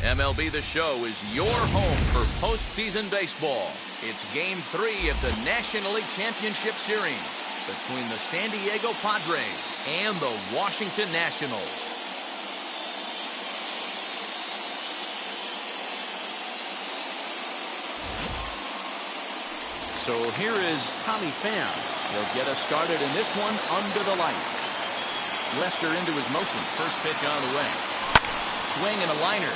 MLB The Show is your home for postseason baseball. It's Game 3 of the National League Championship Series between the San Diego Padres and the Washington Nationals. So here is Tommy Pham. He'll get us started in this one under the lights. Lester into his motion. First pitch on the way. Swing and a liner.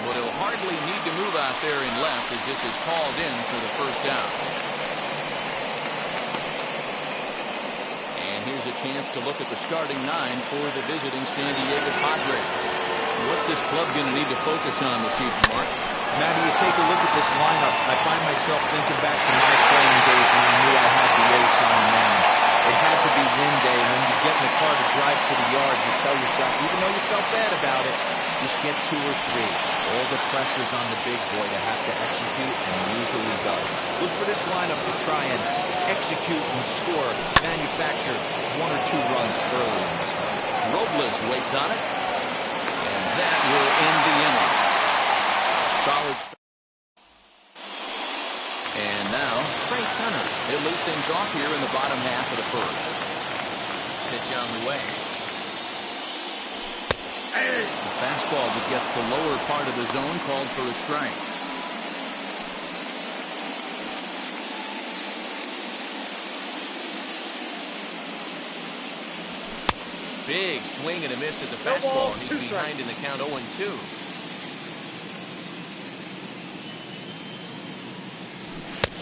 But he'll hardly need to move out there in left as this is called in for the first down. And here's a chance to look at the starting nine for the visiting San Diego Padres. What's this club going to need to focus on this evening, Mark? Matty, you take a look at this lineup. I find myself thinking back to my playing days when I knew I had the ace on the mound. It had to be win day, and when you get in the car to drive to the yard, you tell yourself, even though you felt bad about it, just get 2 or 3. All the pressure's on the big boy to have to execute, and he usually does. Look for this lineup to try and execute and score, manufacture 1 or 2 runs early in this one. Robles waits on it, and that will end the inning. Solid start. And now, Trey Turner. He'll lead things off here in the bottom half of the first. Pitch on the way. The fastball that gets the lower part of the zone called for a strike. Big swing and a miss at the fastball, and he's behind in the count 0-2.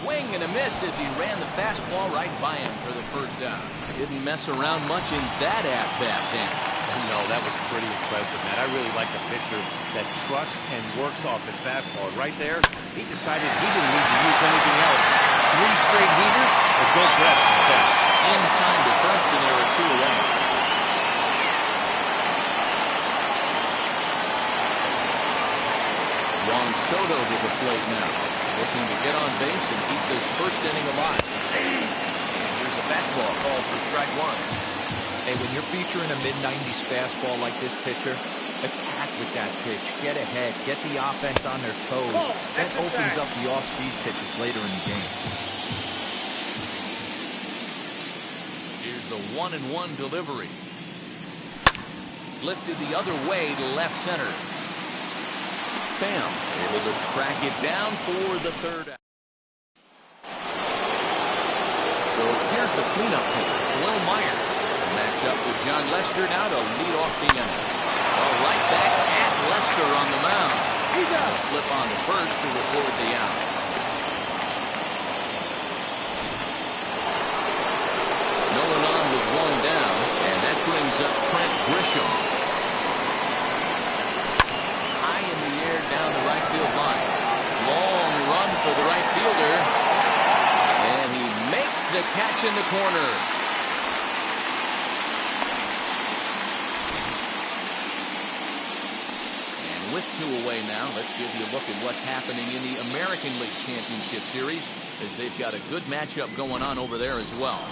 Swing and a miss as he ran the fastball right by him for the first down. Didn't mess around much in that at-bat, Dan. No, that was pretty impressive, man. I really like a pitcher that trusts and works off his fastball. Right there, he decided he didn't need to use anything else. 3 straight heaters, or go grab some fast. In time to first, and there are 2 away. Juan Soto to the plate now, looking to get on base and keep this first inning alive. And here's a fastball called for strike 1. Hey, when you're featuring a mid-90s fastball like this pitcher, attack with that pitch. Get ahead. Get the offense on their toes. That opens up the off-speed pitches later in the game. Here's the 1-1 delivery. Lifted the other way to left center. Pham able to track it down for the third out. So here's the cleanup hitter, Will Myers. Match up with John Lester now to lead off the inning. Well, right back at Lester on the mound. He got a flip on to first to record the out. No one on with 1 down, and that brings up Trent Grisham. High in the air down the right field line. Long run for the right fielder. And he makes the catch in the corner. With 2 away now, let's give you a look at what's happening in the American League Championship Series, as they've got a good matchup going on over there as well.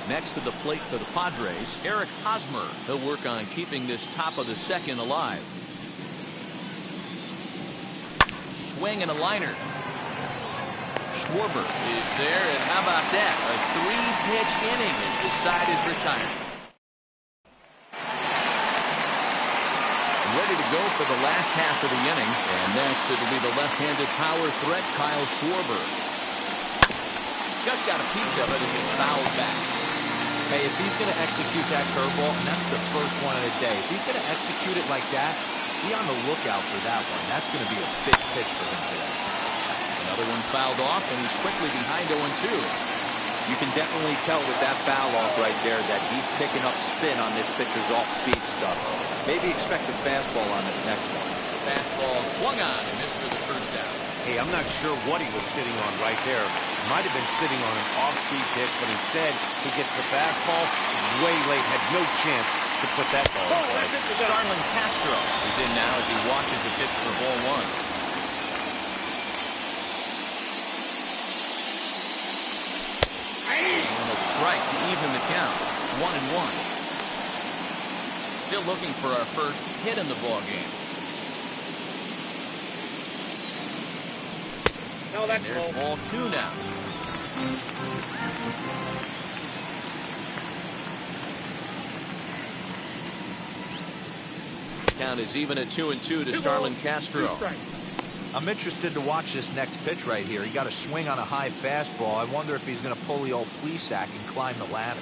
Next to the plate for the Padres, Eric Hosmer. He'll work on keeping this top of the second alive. Swing and a liner. Schwarber is there, and how about that? A 3-pitch inning as the side is retired. Ready to go for the last half of the inning. And next it'll be the left-handed power threat, Kyle Schwarber. Just got a piece of it as he's fouled back. Hey, if he's going to execute that curveball, and that's the first one of the day, if he's going to execute it like that, be on the lookout for that one. That's going to be a big pitch for him today. Another one fouled off, and he's quickly behind 0-2. You can definitely tell with that foul off right there that he's picking up spin on this pitcher's off-speed stuff. Maybe expect a fastball on this next one. Fastball swung on and missed for the first down. Hey, I'm not sure what he was sitting on right there. Might have been sitting on an off-speed pitch, but instead he gets the fastball way late. Had no chance to put that ball in play. Starlin Castro is in now as he watches the pitch for ball 1. And a strike to even the count. 1-1. Still looking for our first hit in the ball game. No, that's and there's ball 2 now. Count is even at 2-2 to Starlin Castro. I'm interested to watch this next pitch right here. He got a swing on a high fastball. I wonder if he's going to pull the old Plesac and climb the ladder.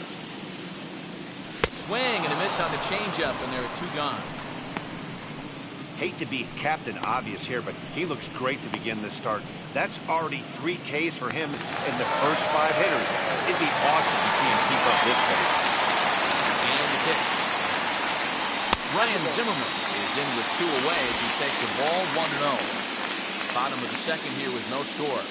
Swing and a miss on the changeup, and there are 2 gone. Hate to be Captain Obvious here, but he looks great to begin this start. That's already 3 Ks for him in the first 5 hitters. It'd be awesome to see him keep up this pace. And the pitch. Ryan Zimmerman is in with 2 away as he takes a ball 1-0. Bottom of the second here with no score.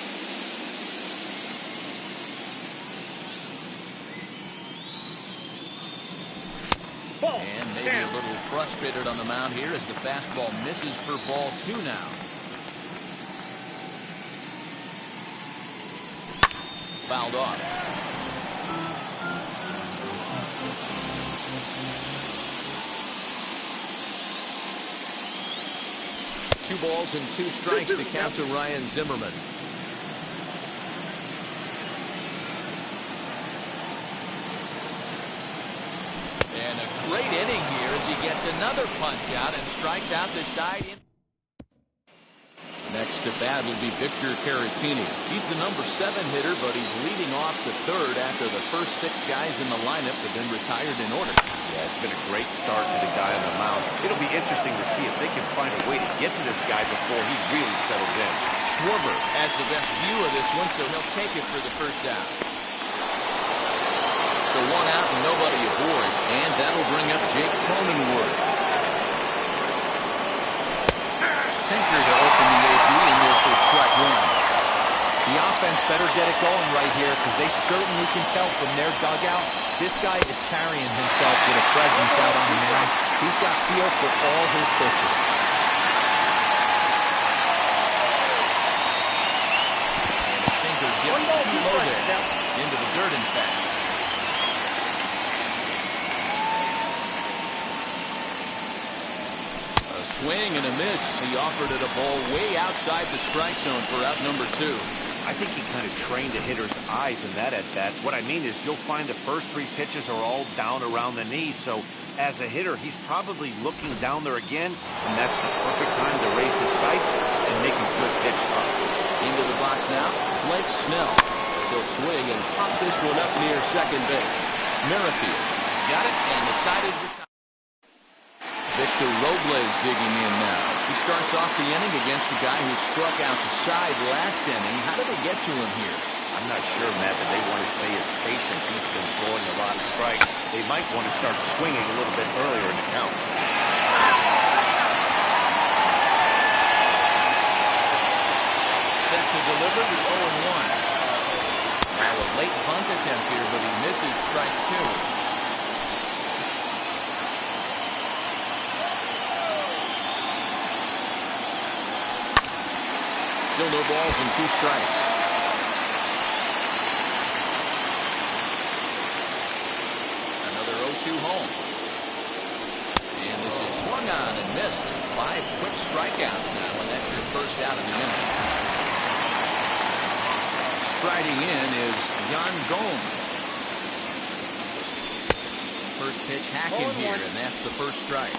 And maybe a little frustrated on the mound here as the fastball misses for ball 2 now. Fouled off. Two balls and 2 strikes to count to Ryan Zimmerman. And a great inning here as he gets another punch out and strikes out the side. Next to bat will be Victor Caratini. He's the number 7 hitter, but he's leading off the 3rd after the first 6 guys in the lineup have been retired in order. Yeah, it's been a great start to the guy on the mound. It'll be interesting to see if they can find a way to get to this guy before he really settles in. Schwarber has the best view of this one, so he'll take it for the first down. So 1 out and nobody aboard, and that'll bring up Jake Cronenworth. Sinker to open the AB, and there for strike 1. The offense better get it going right here because they certainly can tell from their dugout this guy is carrying himself with a presence out on the mound. He's got feel for all his pitches. And the sinker gets too low there, into the dirt in fact. Swing and a miss. He offered it a ball way outside the strike zone for out number 2. I think he kind of trained the hitter's eyes in that at bat. What I mean is you'll find the first 3 pitches are all down around the knee. So as a hitter, he's probably looking down there again, and that's the perfect time to raise his sights and make a good pitch up. Into the box now, Blake Snell. So swing and pop this one up near second base. Merrifield got it, and the side is retired. Victor Robles digging in now. He starts off the inning against a guy who struck out the side last inning. How did they get to him here? I'm not sure, Matt, but they want to stay as patient. He's been throwing a lot of strikes. They might want to start swinging a little bit earlier in the count. Set to deliver the 0-1. Now a late bunt attempt here, but he misses strike 2. Still no balls and 2 strikes. Another 0-2 home. And this is swung on and missed. 5 quick strikeouts now, and that's your first out of the inning. Striding in is Yan Gomes. First pitch hacking here, and that's the first strike.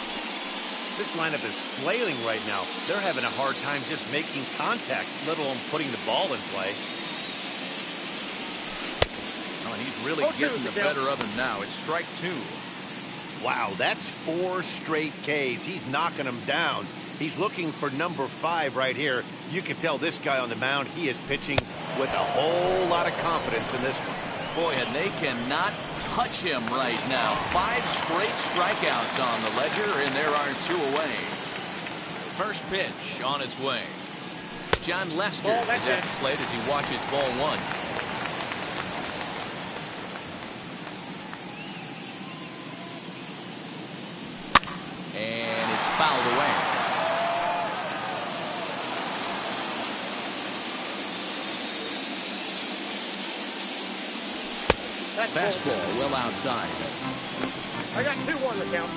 This lineup is flailing right now. They're having a hard time just making contact, let alone putting the ball in play. Oh, and he's really getting the better of him now. It's strike 2. Wow, that's 4 straight Ks. He's knocking them down. He's looking for number 5 right here. You can tell this guy on the mound, he is pitching with a whole lot of confidence in this one. Boy, and they cannot touch him right now. 5 straight strikeouts on the ledger, and there are 2 away. First pitch on its way. John Lester is at the plate as he watches ball 1. And it's fouled away. Fastball well outside. I got 2-1 to count.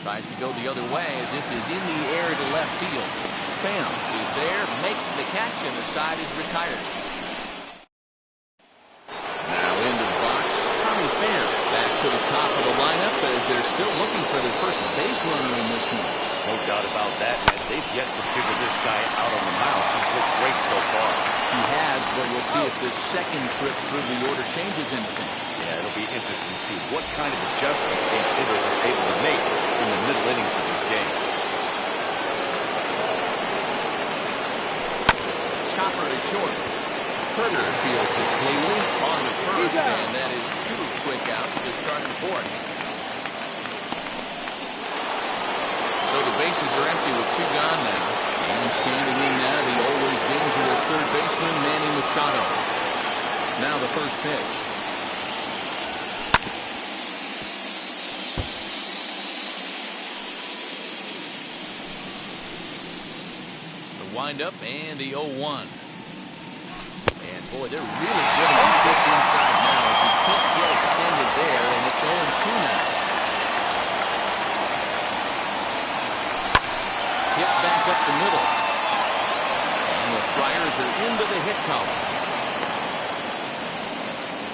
Tries to go the other way as this is in the air to left field. Pham is there, makes the catch, and the side is retired. Now into the box, Tommy Pham back to the top looking for their first base runner in this one. No doubt about that, man. They've yet to figure this guy out on the mound. He's looked great so far. He has, but we'll see if this second trip through the order changes anything. Yeah, it'll be interesting to see what kind of adjustments these hitters are able to make in the middle innings of this game. Chopper is short. Turner fields it cleanly on the first, and that is 2 quick outs to start the fourth. So the bases are empty with 2 gone now. And standing in now, the always dangerous third baseman, Manny Machado. Now the first pitch. The windup and the 0-1. And boy, they're really giving him fits inside now as he can't get extended there, and it's 0-2 now. Hit back up the middle. And the Friars are into the hit column.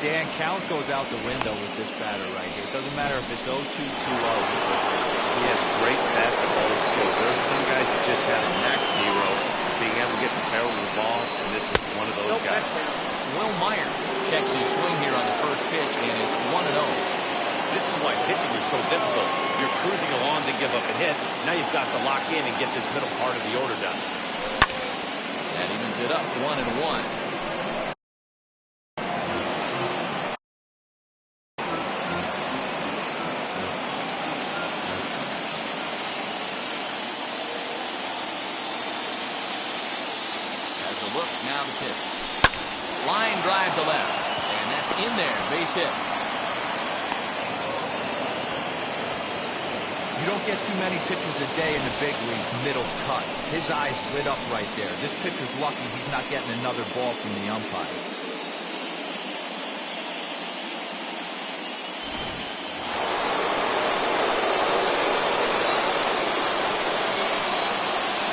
Dan, count goes out the window with this batter right here. It doesn't matter if it's 0-2, 2-0. He has great basketball skills. There are some guys that just have a knack, Hero, being able to get the barrel of the ball, and this is one of those guys. Will Myers checks his swing here on the first pitch, and it's 1-0. This is why pitching is so difficult. You're cruising along to give up a hit. Now you've got to lock in and get this middle part of the order done. That evens it up, 1-1. As a look, now the pitch. Line drive to left, and that's in there, base hit. You don't get too many pitches a day in the big leagues, middle cut. His eyes lit up right there. This pitcher's lucky he's not getting another ball from the umpire.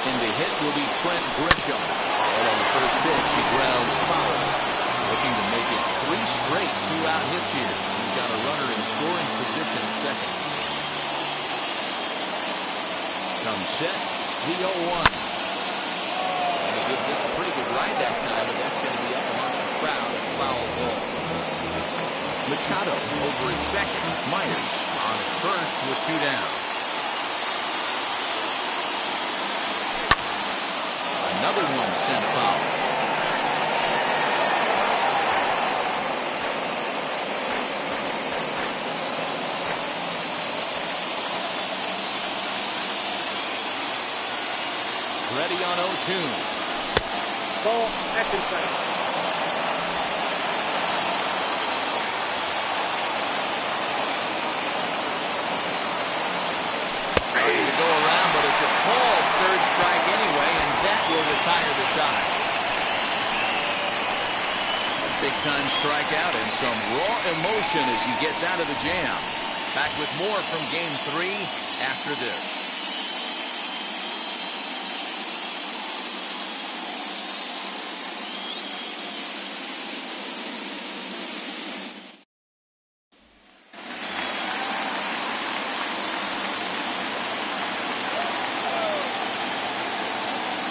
And the hit will be Trent Grisham. And on the first pitch, he grounds foul. Looking to make it 3 straight 2-out hits here. He's got a runner in scoring position at second. Comes set, the 0-1. And he gives this a pretty good ride that time, but that's going to be up amongst the crowd at foul ball. Machado over at second. Myers on at first with 2 down. Another one sent foul. Ready on 0-2. Ball, action sight. Starting to go around, but it's a called third strike anyway, and that will retire the side. A big-time strikeout and some raw emotion as he gets out of the jam. Back with more from Game 3 after this.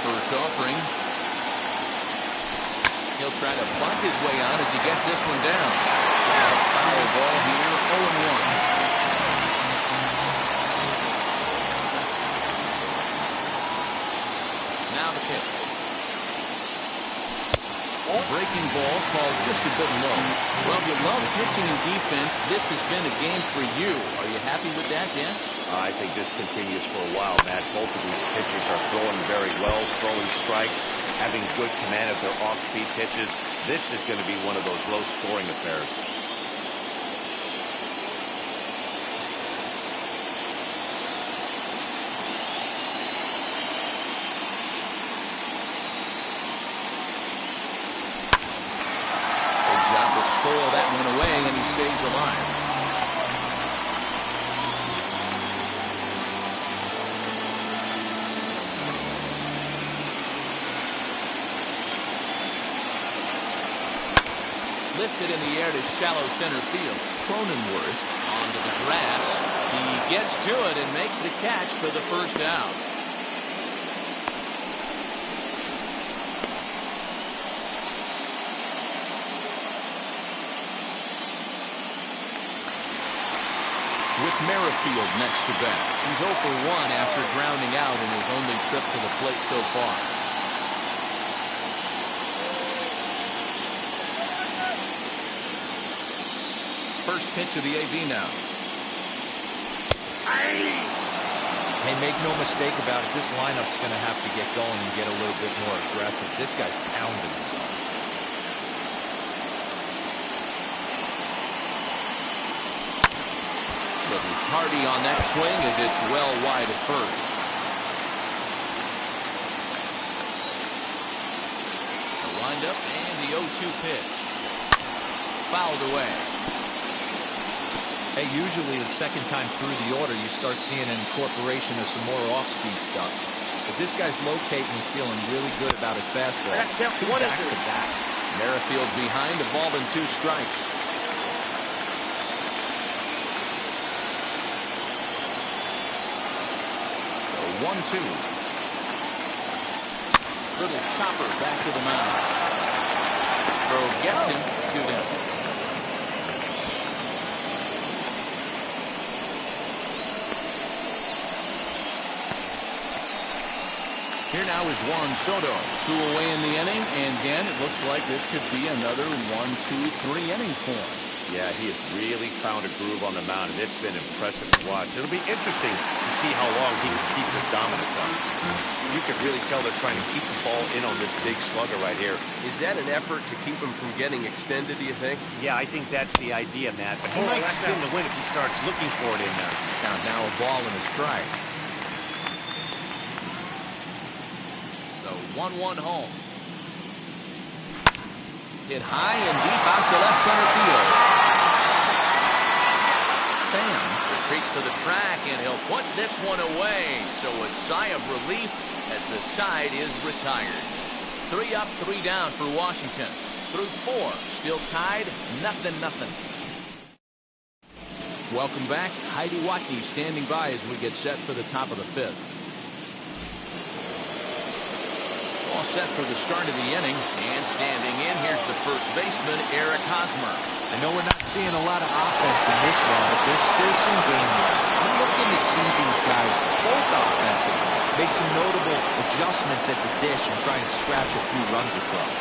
First offering. He'll try to bunt his way on as he gets this one down. Foul ball here, 0-1. Now the pitch. Breaking ball called just a bit low. Well, if you love pitching and defense, this has been a game for you. Are you happy with that, Dan? I think this continues for a while, Matt. Both of these pitchers are throwing very well, throwing strikes, having good command of their off-speed pitches. This is going to be one of those low-scoring affairs. Good job to spoil that one away, and he stays alive. Lifted in the air to shallow center field. Cronenworth onto the grass. He gets to it and makes the catch for the first down. With Merrifield next to bat. He's 0 for 1 after grounding out in his only trip to the plate so far. First pitch of the AB now. Hey, make no mistake about it. This lineup's going to have to get going and get a little bit more aggressive. This guy's pounding this up. Little tardy on that swing as it's well wide at first. The windup and the 0-2 pitch. Fouled away. Hey, usually the second time through the order you start seeing an incorporation of some more off-speed stuff. But this guy's locating and feeling really good about his fastball. Two back to back. Merrifield behind, a ball and 2 strikes. The 1-2. Little chopper back to the mound. Throw gets him, 2 down. Here now is Juan Soto. 2 away in the inning, and again, it looks like this could be another 1-2-3 inning for him. Yeah, he has really found a groove on the mound, and it's been impressive to watch. It'll be interesting to see how long he can keep this dominance on. You can really tell they're trying to keep the ball in on this big slugger right here. Is that an effort to keep him from getting extended, do you think? Yeah, I think that's the idea, Matt. But he might spin the win if he starts looking for it in there. Now a ball and a strike. 1-1 home. Hit high and deep out to left center field. Pham retreats to the track, and he'll put this one away. So a sigh of relief as the side is retired. 3 up, 3 down for Washington. Through 4, still tied, 0-0. Welcome back. Heidi Watney standing by as we get set for the top of the 5th. All set for the start of the inning, and standing in, here's the first baseman, Eric Hosmer. I know we're not seeing a lot of offense in this one, but there's still some game left. I'm looking to see these guys, both offenses, make some notable adjustments at the dish and try and scratch a few runs across.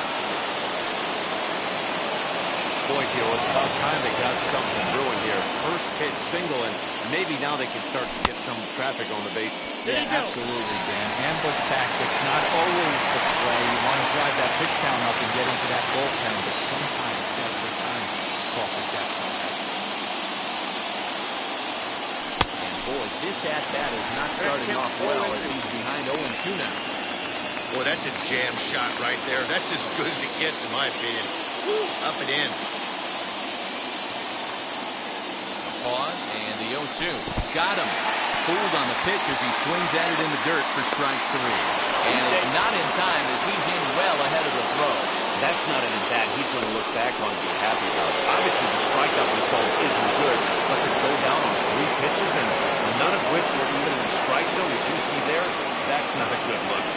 Boy, Gil, it's about time they got something brewing here. First pitch single, and maybe now they can start to get some traffic on the bases. Yeah, absolutely, Dan. Ambush tactics, not always the play. You want to drive that pitch count up and get into that bullpen, but sometimes desperate times call for desperate measures. And boy, this at-bat is not starting off well as he's behind 0-2 now. Boy, that's a jam shot right there. That's as good as it gets, in my opinion. Woo, up and in. Pause, and the 0-2. Got him. Fooled on the pitch as he swings at it in the dirt for strike 3. And it's not in time as he's in well ahead of the throw. That's not an at-bat he's going to look back on and be happy about. Obviously, the strikeout result isn't good, but to go down on 3 pitches and none of which were even in the strike zone, as you see there, that's not a good look.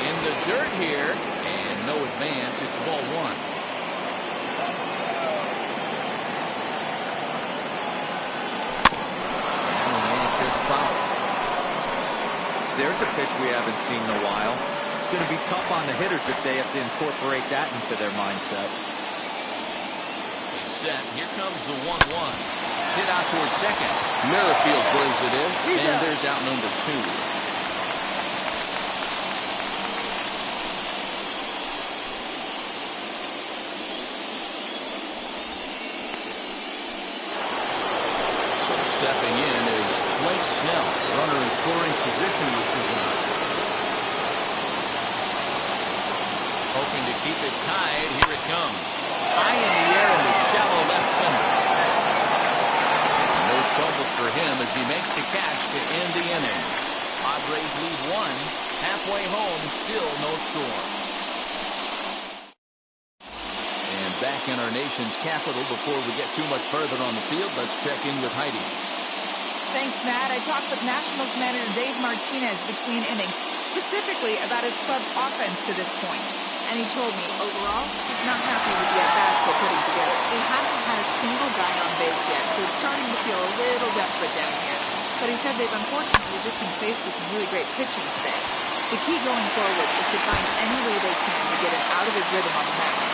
In the dirt here, and no advance. It's ball 1. Foul. There's a pitch we haven't seen in a while. It's going to be tough on the hitters if they have to incorporate that into their mindset. He's set. Here comes the 1-1. Hit out towards second. Merrifield brings it in, and there's out number 2. Stepping in is Blake Snell, runner in scoring position with Savannah. Hoping to keep it tied. Here it comes. High in the air into shallow left center. No trouble for him as he makes the catch to end the inning. Padres lead 1. Halfway home, still no score. And back in our nation's capital. Before we get too much further on the field, let's check in with Heidi. Thanks, Matt. I talked with Nationals manager Dave Martinez between innings, specifically about his club's offense to this point. And he told me, overall, he's not happy with the at-bats they're putting together. They haven't had a single guy on base yet, so it's starting to feel a little desperate down here. But he said they've unfortunately just been faced with some really great pitching today. The key going forward is to find any way they can to get him out of his rhythm on the mound.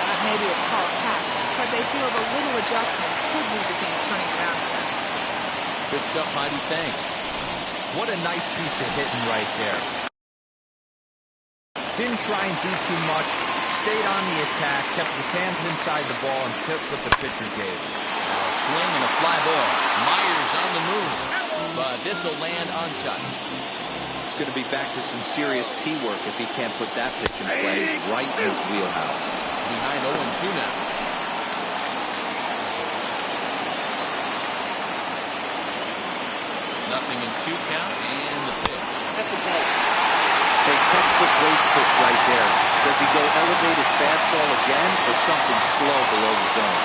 That may be a tall task, but they feel the little adjustments could lead to things turning around for them. Good stuff, Heidi. Thanks. What a nice piece of hitting right there. Didn't try and do too much. Stayed on the attack, kept his hands inside the ball, and took what the pitcher gave. A swing and a fly ball. Myers on the move, but this will land untouched. It's going to be back to some serious tee work if he can't put that pitch in play right in his wheelhouse. Behind 0-2 now. Nothing in 2 count, and the pitch. A textbook race pitch right there. Does he go elevated fastball again or something slow below the zone?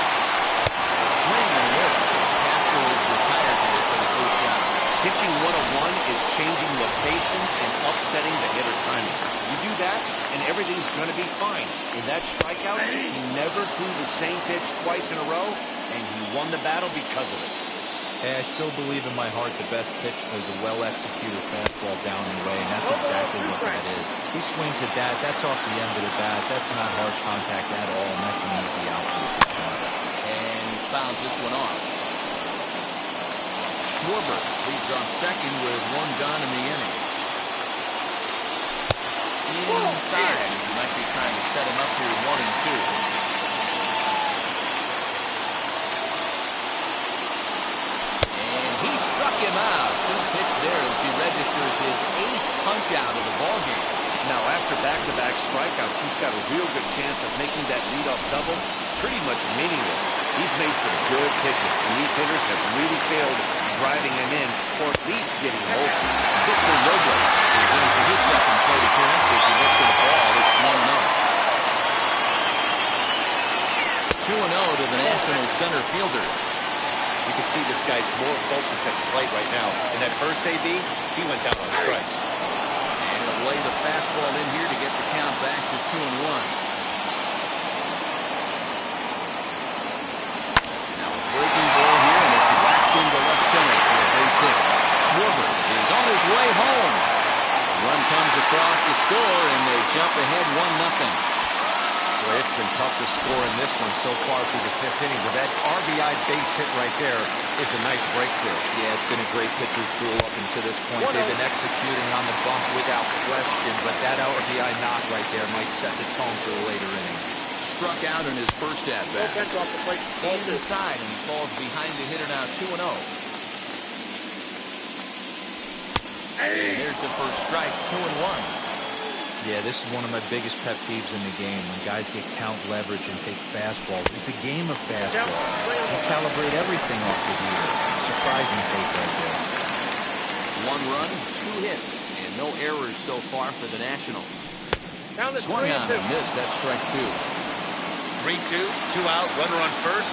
Swing and a miss. Castro is retired here for the first out. Pitching 101 is changing location and upsetting the hitter's timing. You do that, and everything's going to be fine. In that strikeout, he never threw the same pitch twice in a row, and he won the battle because of it. Hey, I still believe in my heart the best pitch is a well-executed fastball down and away, and that's exactly what that is. He swings at that. That's off the end of the bat. That's not hard contact at all, and that's an easy out for the defense. And he fouls this one off. Schwarber leads off second with 1 gone in the inning. Inside, he might be trying to set him up here 1-2. He struck him out. Good pitch there as he registers his 8th punch out of the ballgame. Now, after back-to-back strikeouts, he's got a real good chance of making that leadoff double pretty much meaningless. He's made some good pitches, and these hitters have really failed driving him in, or at least getting him open. Victor Robles is in for his second plate appearance as he looks at the ball. It's 1-0. 2-0 to the National center fielder. You can see this guy's more focused at the plate right now. In that first AB, he went down on strikes. And he'll lay the fastball in here to get the count back to 2-1. Now a breaking ball here, and it's whacked into left center for a base hit. Schwarber is on his way home. Run comes across the score, and they jump ahead 1-0. Boy, it's been tough to score in this one so far through the 5th inning, but that RBI base hit right there is a nice breakthrough. Yeah, it's been a great pitcher's duel up until this point. They've been executing on the bump without question, but that RBI knock right there might set the tone for the later innings. Struck out in his first at-bat. Inside, and he falls behind the hitter now 2-0. And there's the first strike, 2-1. Yeah, this is one of my biggest pet peeves in the game, when guys get count leverage and take fastballs. It's a game of fastballs. You calibrate everything off the heater. Surprising take right there. 1 run, 2 hits, and no errors so far for the Nationals. Swung on and missed. That's strike 2. 3-2, 2 out, runner on first.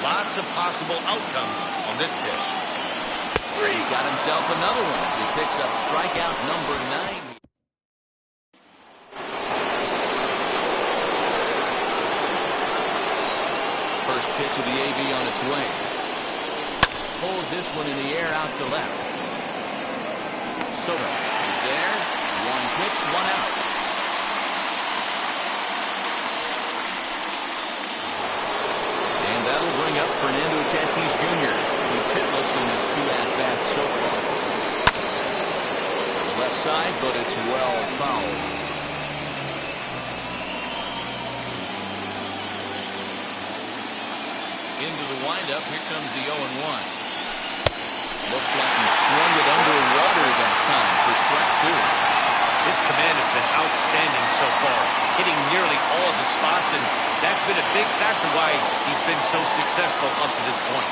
Lots of possible outcomes on this pitch. He's got himself another one as he picks up strikeout number 9. First pitch of the AB on its way. Pulls this one in the air out to left. Soto is there. 1 pitch, 1 out. And that'll bring up Fernando Tatis Jr. He's hitless in his 2 at-bats so far. The left side, but it's well fouled. Into the windup, here comes the 0-1. Looks like he swung it underwater that time for strike 2. His command has been outstanding so far, hitting nearly all of the spots, and that's been a big factor why he's been so successful up to this point.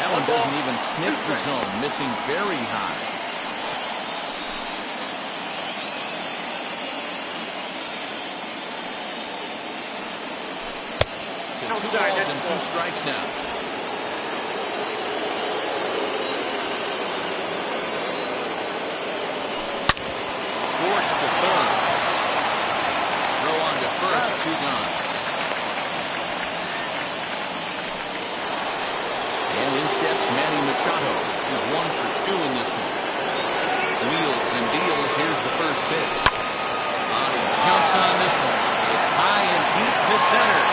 That one doesn't even sniff the zone, missing very high. 2 balls and 2 strikes now. Scorched to third. Throw on to first, 2 gone. And in steps Manny Machado, who's 1 for 2 in this one. Wheels and deals. Here's the first pitch. He jumps on this one. It's high and deep to center.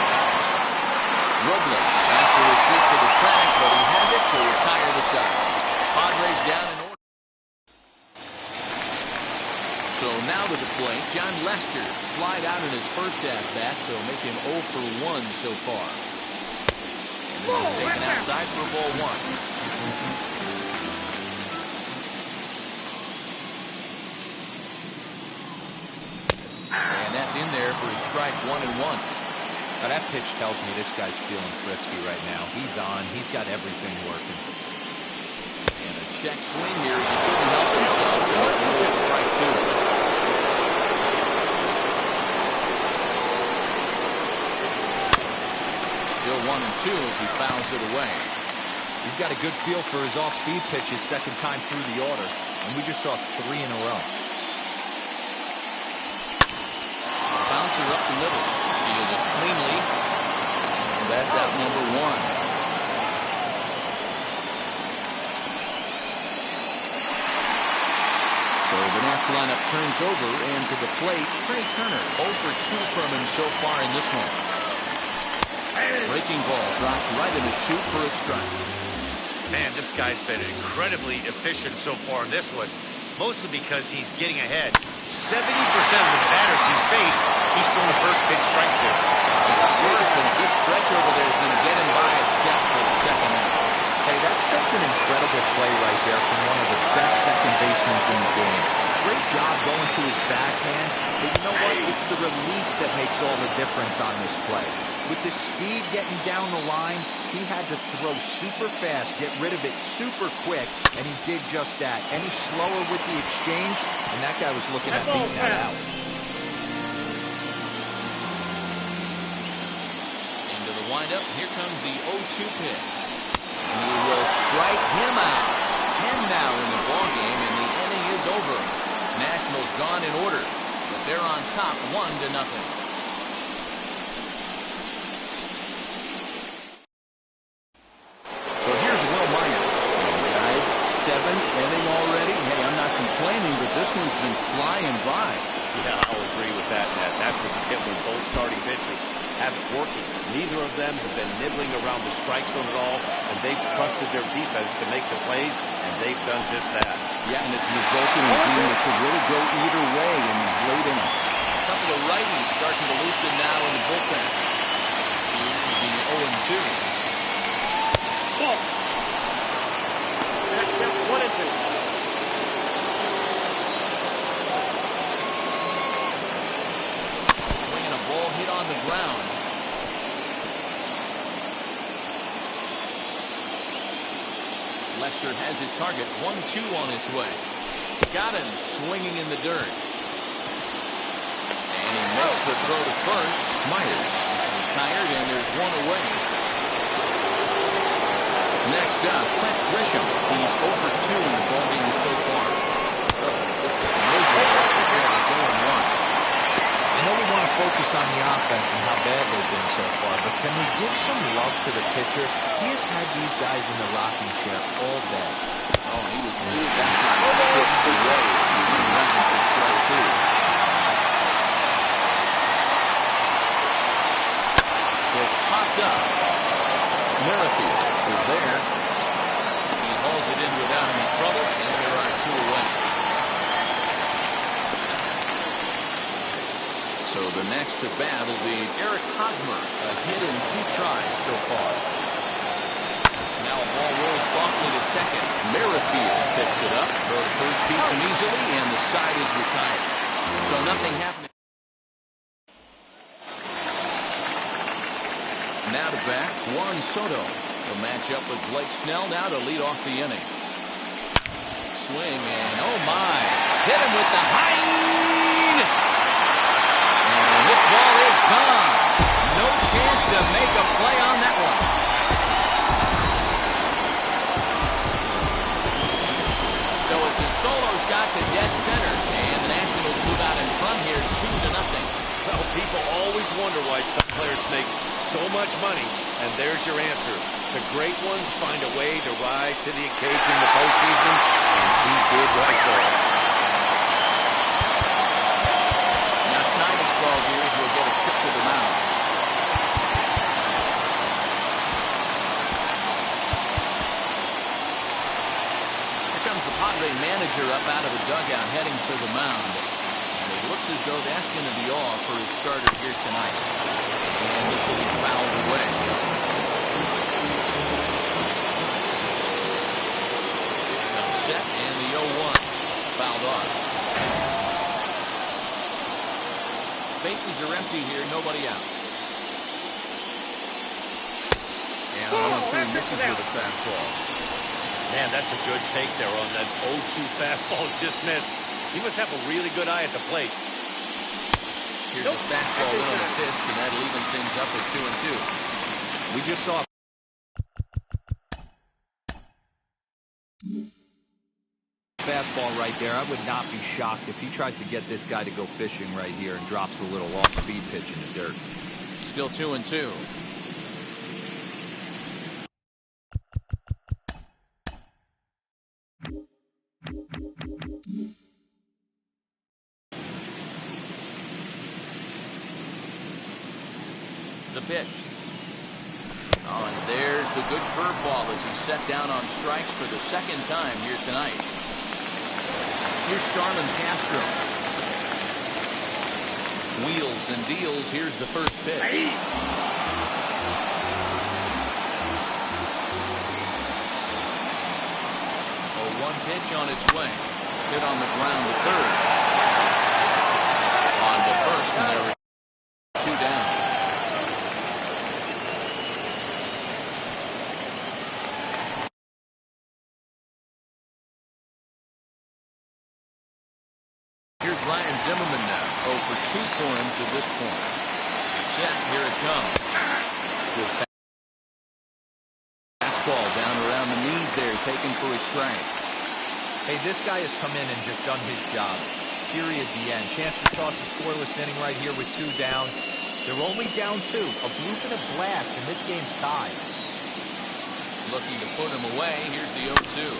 Robles has to retreat to the track, but he has it to retire the side. Padres down in order. So now to the plate, John Lester flied out in his first at-bat, so make him 0 for 1 so far. And this is taken outside for ball 1. And that's in there for his strike 1-1. Now that pitch tells me this guy's feeling frisky right now. He's on. He's got everything working. And a check swing here as he couldn't help himself. And it's a strike 2. Still 1-2 as he fouls it away. He's got a good feel for his off-speed pitches second time through the order. And we just saw 3 in a row. Bouncer up the middle. Fielded cleanly. And that's out number 1. So the Nats lineup turns over, and to the plate, Trey Turner. 0 for 2 from him so far in this one. Breaking ball drops right in the chute for a strike. Man, this guy's been incredibly efficient so far in this one, mostly because he's getting ahead. 70% of the batters he's faced, he's thrown the first pitch strike to. First, and a good stretch over there is going to get him by a step for the second out. Hey, that's just an incredible play right there from one of the best second basemen in the game. Great job going to his backhand, but you know what? It's the release that makes all the difference on this play. With the speed getting down the line, he had to throw super fast, get rid of it super quick, and he did just that. Any slower with the exchange, and that guy was looking at beating that out. Into the windup, here comes the 0-2 pitch. He will strike him out. 10 now in the ballgame, and the inning is over. Nationals gone in order, but they're on top 1-0. So here's Will Myers. Guys, 7th inning already. Hey, I'm not complaining, but this one's been flying by. Yeah, I'll agree with that, Matt. That's what you get when both starting pitchers have it working. Neither of them have been nibbling around the strike zone at all, and they've trusted their defense to make the plays, and they've done just that. Yeah, and it's resulted in a game that could really go either way in these late innings. A couple of righties starting to loosen now in the bullpen. To the 0-2. Ball. That's 1-2. Ball hit on the ground. Lester has his target. 1-2 on its way. Got him swinging in the dirt. And he makes the throw to first. Myers retired, and there's 1 away. Next up, Clint Grisham. He's 0 for 2 in the ballgame so far. Just a miserable record there. It's 0-1. I know we want to focus on the offense and how bad they've been so far, but can we give some love to the pitcher? He has had these guys in the rocking chair all day. Oh, he was through that time. Pitched away as he went around for strike 2. It's popped up. Merrifield is there. He hauls it in without any trouble, and there are 2 away. So the next to bat will be Eric Hosmer, a hit in 2 tries so far. Now a ball rolls softly to second. Merrifield picks it up, throws first, beats him easily, and the side is retired. So nothing happening. Now to bat, Juan Soto. The matchup with Blake Snell now to lead off the inning. Swing, and oh my, hit him with the high. This ball is gone. No chance to make a play on that one. So it's a solo shot to dead center, and the Nationals move out in front here 2-0. Well, people always wonder why some players make so much money, and there's your answer. The great ones find a way to rise to the occasion in the postseason, and he did right there. Now time is called here as we'll get a trip to the mound. Here comes the Padre manager up out of the dugout heading for the mound. And it looks as though that's going to be all for his starter here tonight. And this will be fouled away. Set and the 0-1 fouled off. Bases are empty here, nobody out. And 0-2 misses with a fastball. Man, that's a good take there on that 0-2 fastball just missed. He must have a really good eye at the plate. Here's a fastball in on the fist, and that'll even things up at 2-2. We just saw fastball right there. I would not be shocked if he tries to get this guy to go fishing right here and drops a little off-speed pitch in the dirt. Still 2-2. The pitch. Oh, and there's the good curveball as he's set down on strikes for the second time here tonight. Here's Starlin Castro. Wheels and deals. Here's the first pitch. Oh, one pitch on its way. Hit on the ground to third. On to first, and there are 2 down. Here's Ryan Zimmerman now. 0 for 2 for him to this point. Set, here it comes. With fastball down around the knees there, taken for a strike. Hey, this guy has come in and just done his job. Period, the end. Chance to toss a scoreless inning right here with 2 down. They're only down 2. A bloop and a blast, and this game's tied. Looking to put him away. Here's the 0-2.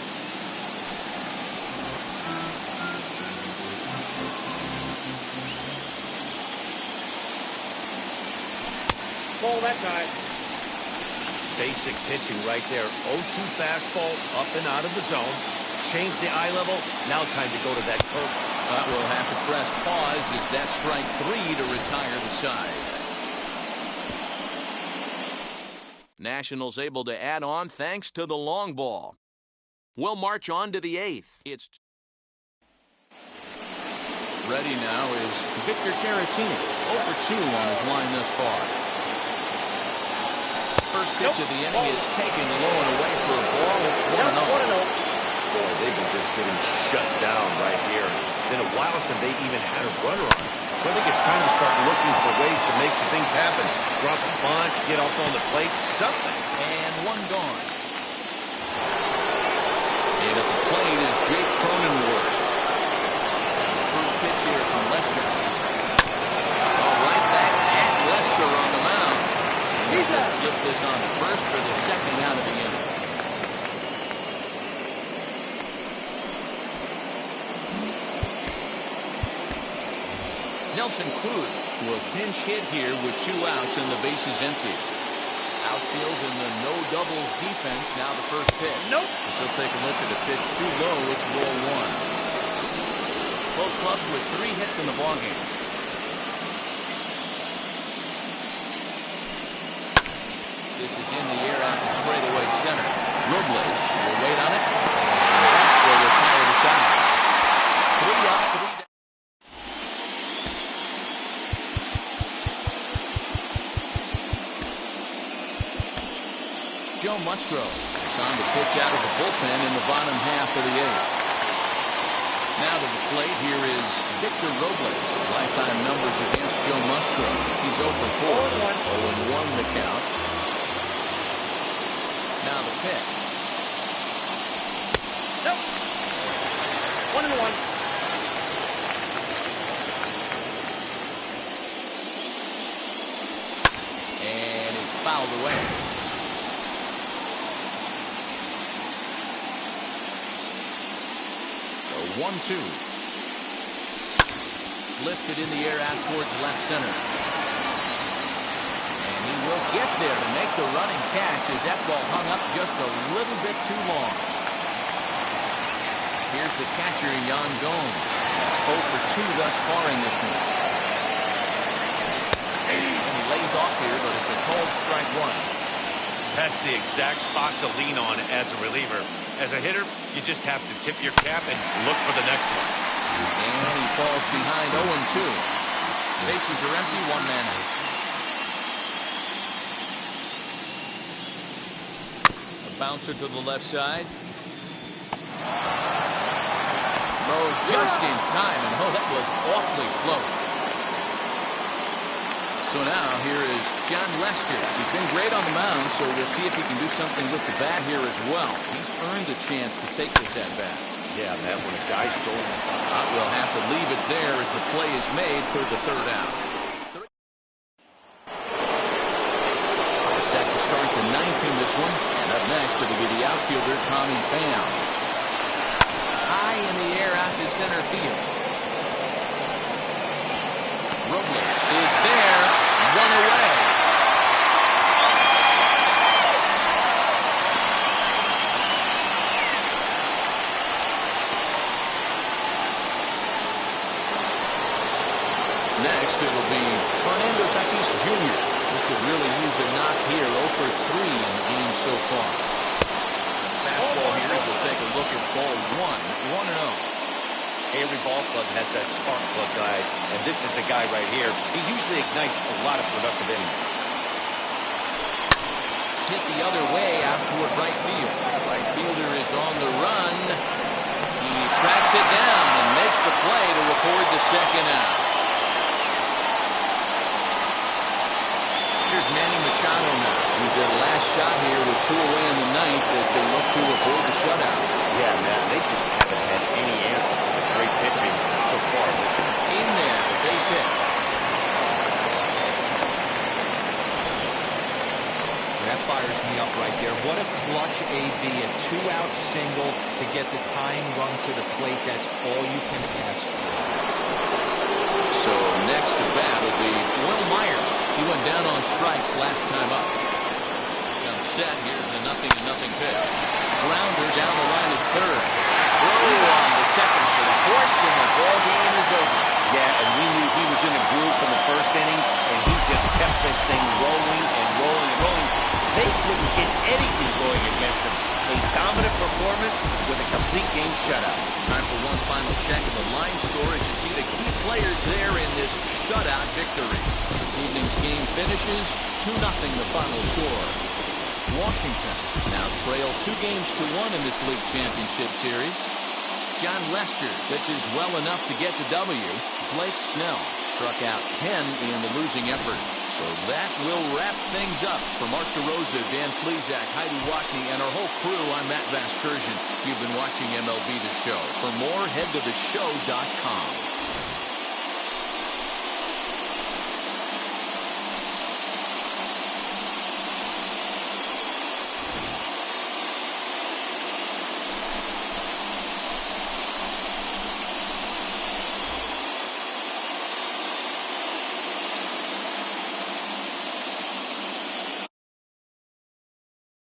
Ball that time. Basic pitching right there. 0-2 fastball up and out of the zone. Change the eye level. Now time to go to that curve. We'll have to press pause as that strike 3 to retire the side. Nationals able to add on thanks to the long ball. We'll march on to the 8th. It's ready now is Victor Caratini. 0 for 2 on his line thus far. First pitch of the inning is taken low and away for a ball. It's 1-0. Boy, they've been just getting shut down right here. Been a while since they even had a runner on. So I think it's time to start looking for ways to make some things happen. Drop a bunt, get up on the plate, something. And 1 gone. And at the plate is Jake Cronenworth. The first pitch here from Lester. Oh, right back at Lester on the mound. He's just flip this on to first for the second out of the inning. Nelson Cruz will pinch hit here with 2 outs and the bases empty. Outfield in the no doubles defense. Now the first pitch. Nope. So take a look at the pitch too low. It's ball 1. Both clubs with 3 hits in the ballgame. This is in the air out to straightaway center. Robles will wait on it. Will retire the side. 3 up, 3 down. Joe Musgrove is on the pitch out of the bullpen in the bottom half of the 8th. Now to the plate, here is Victor Robles. Lifetime numbers against Joe Musgrove. He's 0 for 4. 0-1 the count. the pitch. Nope. 1-1. And it's fouled away. So 1-2. Lifted in the air out towards left center. And he will get there to make the running catch as that ball hung up just a little bit too long. Here's the catcher, Yan Gomes. He's 0 for 2 thus far in this one. And he lays off here, but it's a called strike one. That's the exact spot to lean on as a reliever. As a hitter, you just have to tip your cap and look for the next one. And he falls behind 0-2. Bases are empty, one man out. A bouncer to the left side. Throw just in time, and oh, that was awfully close. So now here is John Lester. He's been great on the mound, so we'll see if he can do something with the bat here as well. He's earned a chance to take this at bat. Yeah, man, when a guy's throwing. We'll have to leave it there as the play is made for the third out. Set to start the ninth in this one. And up next, it'll be the outfielder, Tommy Pham. High in the air out to center field. Robles is there. Run away. Next, it'll be Fernando Tatis Jr., who could really use a knock here. 0 for 3 in the game so far. Fastball here as we'll take a look at ball 1. 1-0. Every ball club has that spark plug guy, and this is the guy right here. He usually ignites a lot of productive innings. Hit the other way out toward right field. Right fielder is on the run. He tracks it down and makes the play to record the second out. Here's Manny Machado now, who's their last shot here with 2 away in the ninth as they look to avoid the shutout. Yeah, Matt, they just haven't had any answer for the great pitching so far this year. In there, the base hit. That fires me up right there. What a clutch AB, a 2-out single to get the tying run to the plate. That's all you can ask for. So next to bat will be Will Myers. He went down on strikes last time up. Comes set. Here's the 0-0 pitch. Grounder down the line at third. Throw on the second for the horse, and the ball game is over. Yeah, and we knew he was in a groove from the first inning, and he just kept this thing rolling and rolling and rolling. They couldn't get anything going against him. A dominant performance with a complete game shutout. Time for one final check of the line score as you see the key players there in this shutout victory. This evening's game finishes 2-0 the final score. Washington now trail 2-1 in this league championship series. John Lester pitches well enough to get the W. Blake Snell struck out 10 in the losing effort. So that will wrap things up. For Mark DeRosa, Dan Plesac, Heidi Watney, and our whole crew, I'm Matt Vasgersian. You've been watching MLB The Show. For more, head to theshow.com.